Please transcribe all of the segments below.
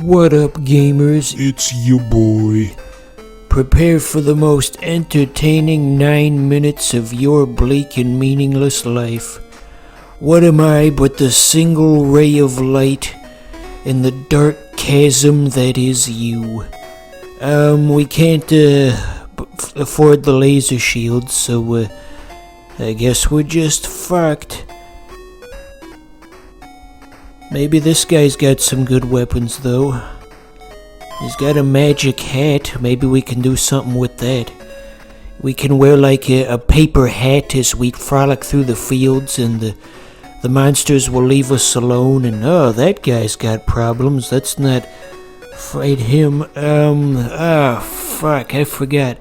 What up, gamers? It's your boy. Prepare for the most entertaining 9 minutes of your bleak and meaningless life. What am I but the single ray of light in the dark chasm that is you? We can't afford the laser shield, so I guess we're just fucked. Maybe this guy's got some good weapons, though. He's got a magic hat. Maybe we can do something with that. We can wear like a paper hat as we frolic through the fields, and the monsters will leave us alone. And oh, that guy's got problems. Let's not fight him. Fuck, I forgot.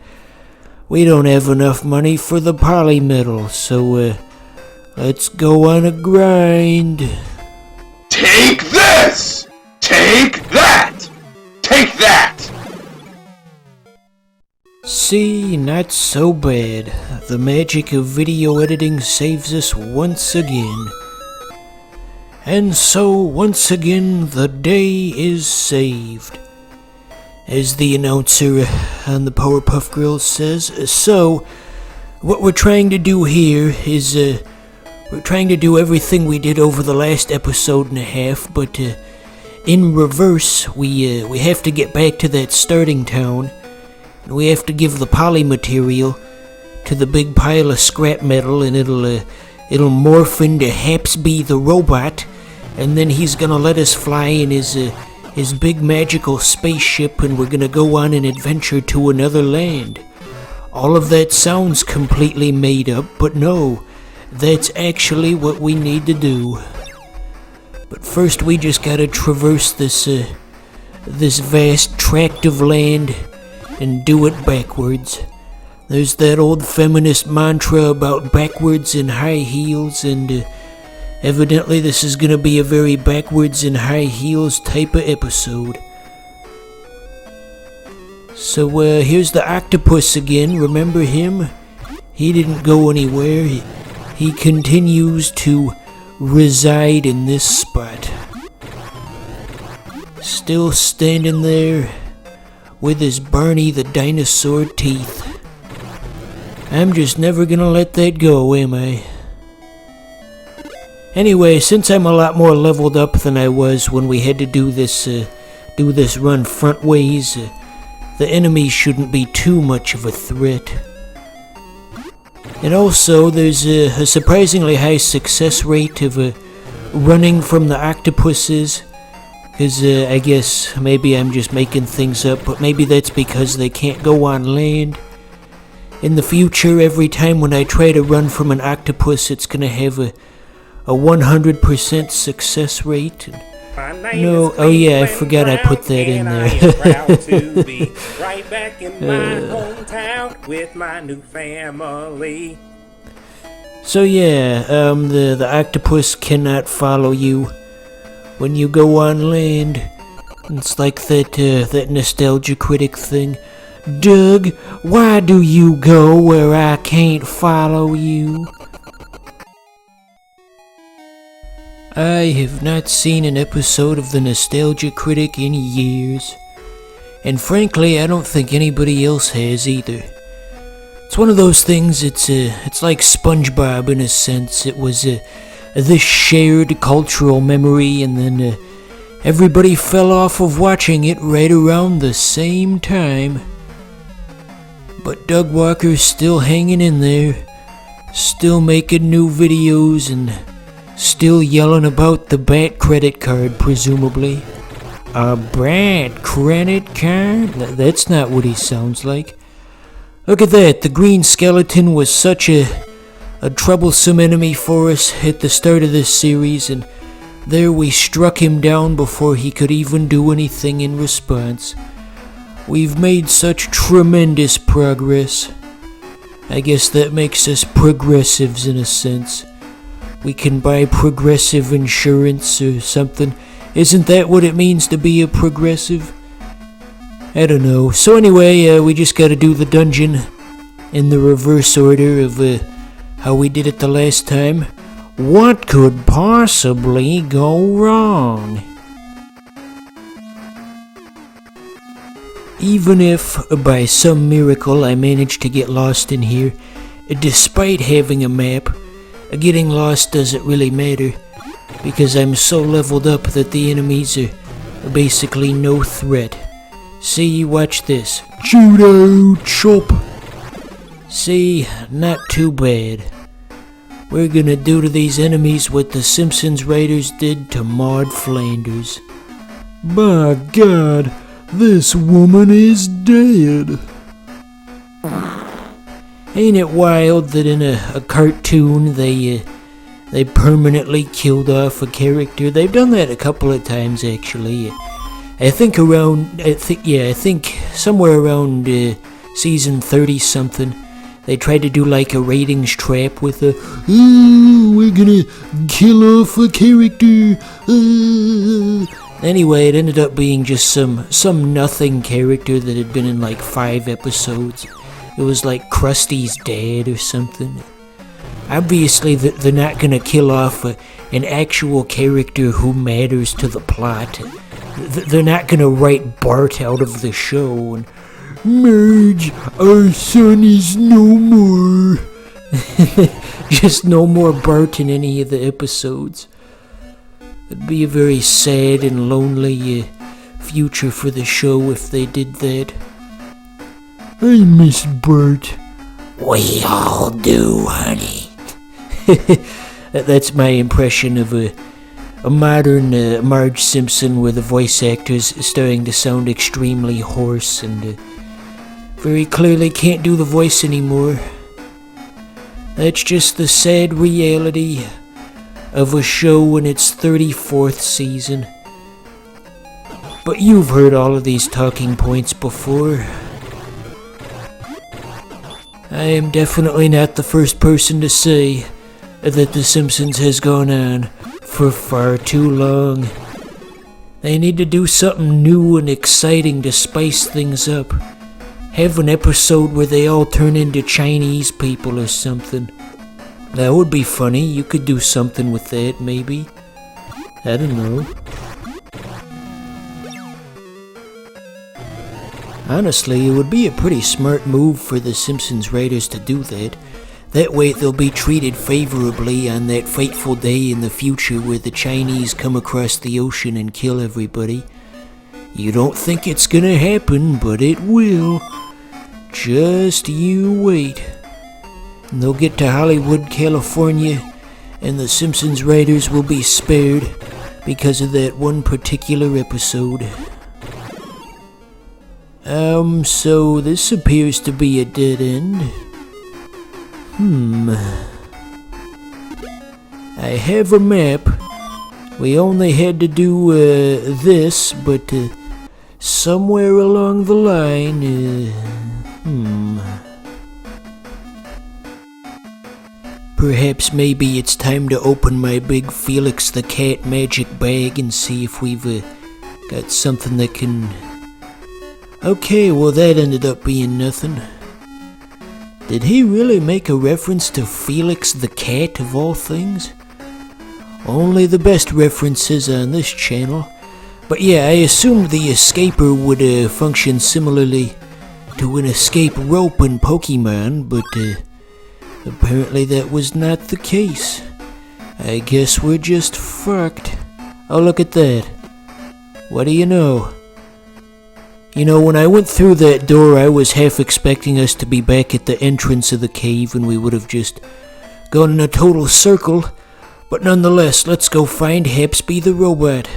We don't have enough money for the polymetal, so let's go on a grind. Take this! Take that! Take that! See, not so bad. The magic of video editing saves us once again. And so, once again, the day is saved. As the announcer on the Powerpuff Girls says. So, what we're trying to do here is, we're trying to do everything we did over the last episode and a half, but in reverse, we have to get back to that starting town, and we have to give the poly material to the big pile of scrap metal, and it'll morph into Hapsby the robot, and then he's gonna let us fly in his big magical spaceship, and we're gonna go on an adventure to another land. All of that sounds completely made up, but no. That's actually what we need to do. But first we just gotta traverse this vast tract of land and do it backwards. There's that old feminist mantra about backwards and high heels, and evidently this is gonna be a very backwards and high heels type of episode. So here's the octopus again, remember him? He didn't go anywhere. He continues to reside in this spot. Still standing there with his Barney the dinosaur teeth. I'm just never gonna let that go, am I? Anyway, since I'm a lot more leveled up than I was when we had to do this run front ways, the enemy shouldn't be too much of a threat. And also, there's a surprisingly high success rate of running from the octopuses. Because I guess maybe I'm just making things up, but maybe that's because they can't go on land. In the future, every time when I try to run from an octopus, it's going to have a 100% success rate. No, oh yeah, I forgot I put that in there. I am proud to be right back in my hometown with my new family. So yeah, the octopus cannot follow you when you go on land. It's like that nostalgia critic thing. Doug, why do you go where I can't follow you? I have not seen an episode of the Nostalgia Critic in years, and frankly, I don't think anybody else has either. It's one of those things. It's like SpongeBob in a sense. It was this shared cultural memory, and then everybody fell off of watching it right around the same time. But Doug Walker's still hanging in there, still making new videos, and still yelling about the Bat credit card, presumably. A Bat credit card? That's not what he sounds like. Look at that, the green skeleton was such a troublesome enemy for us at the start of this series, and there we struck him down before he could even do anything in response. We've made such tremendous progress. I guess that makes us progressives in a sense. We can buy progressive insurance or something. Isn't that what it means to be a progressive? I don't know. So anyway, we just gotta do the dungeon in the reverse order of how we did it the last time. What could possibly go wrong? Even if, by some miracle, I managed to get lost in here, despite having a map, getting lost doesn't really matter, because I'm so leveled up that the enemies are basically no threat. See, watch this. Judo chop! See, not too bad. We're gonna do to these enemies what the Simpsons writers did to Maud Flanders. By God, this woman is dead. Ain't it wild that in a cartoon they permanently killed off a character? They've done that a couple of times actually. I think somewhere around season 30 something. They tried to do like a ratings trap with we're gonna kill off a character. Anyway, it ended up being just some nothing character that had been in like 5 episodes. It was like Krusty's dad or something. Obviously, they're not gonna kill off an actual character who matters to the plot. They're not gonna write Bart out of the show and Marge, our son is no more. Just no more Bart in any of the episodes. It'd be a very sad and lonely future for the show if they did that. I miss Bart. We all do, honey. That's my impression of a modern Marge Simpson where the voice actor's starting to sound extremely hoarse and very clearly can't do the voice anymore. That's just the sad reality of a show in its 34th season. But you've heard all of these talking points before. I am definitely not the first person to say that The Simpsons has gone on for far too long. They need to do something new and exciting to spice things up. Have an episode where they all turn into Chinese people or something. That would be funny. You could do something with that, maybe. I don't know. Honestly, it would be a pretty smart move for the Simpsons writers to do that. That way they'll be treated favorably on that fateful day in the future where the Chinese come across the ocean and kill everybody. You don't think it's gonna happen, but it will. Just you wait. And they'll get to Hollywood, California, and the Simpsons writers will be spared because of that one particular episode. So this appears to be a dead end. I have a map. We only had to do this, but somewhere along the line, Perhaps maybe it's time to open my big Felix the Cat magic bag and see if we've got something that can... Okay, well that ended up being nothing. Did he really make a reference to Felix the Cat of all things? Only the best references on this channel. But yeah, I assumed the escaper would function similarly to an escape rope in Pokemon, but apparently that was not the case. I guess we're just fucked. Oh, look at that. What do you know? You know, when I went through that door, I was half expecting us to be back at the entrance of the cave and we would have just gone in a total circle. But nonetheless, let's go find Hapsby the robot.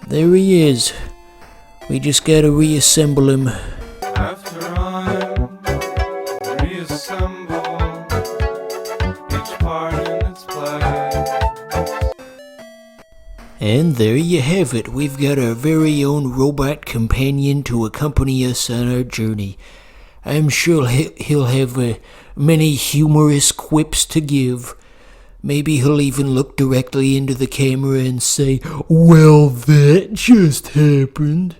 There he is. We just gotta reassemble him. After I'm reassemble each part in its place. And there you have it. We've got our very own robot companion to accompany us on our journey. I'm sure he'll have many humorous quips to give. Maybe he'll even look directly into the camera and say, "Well, that just happened."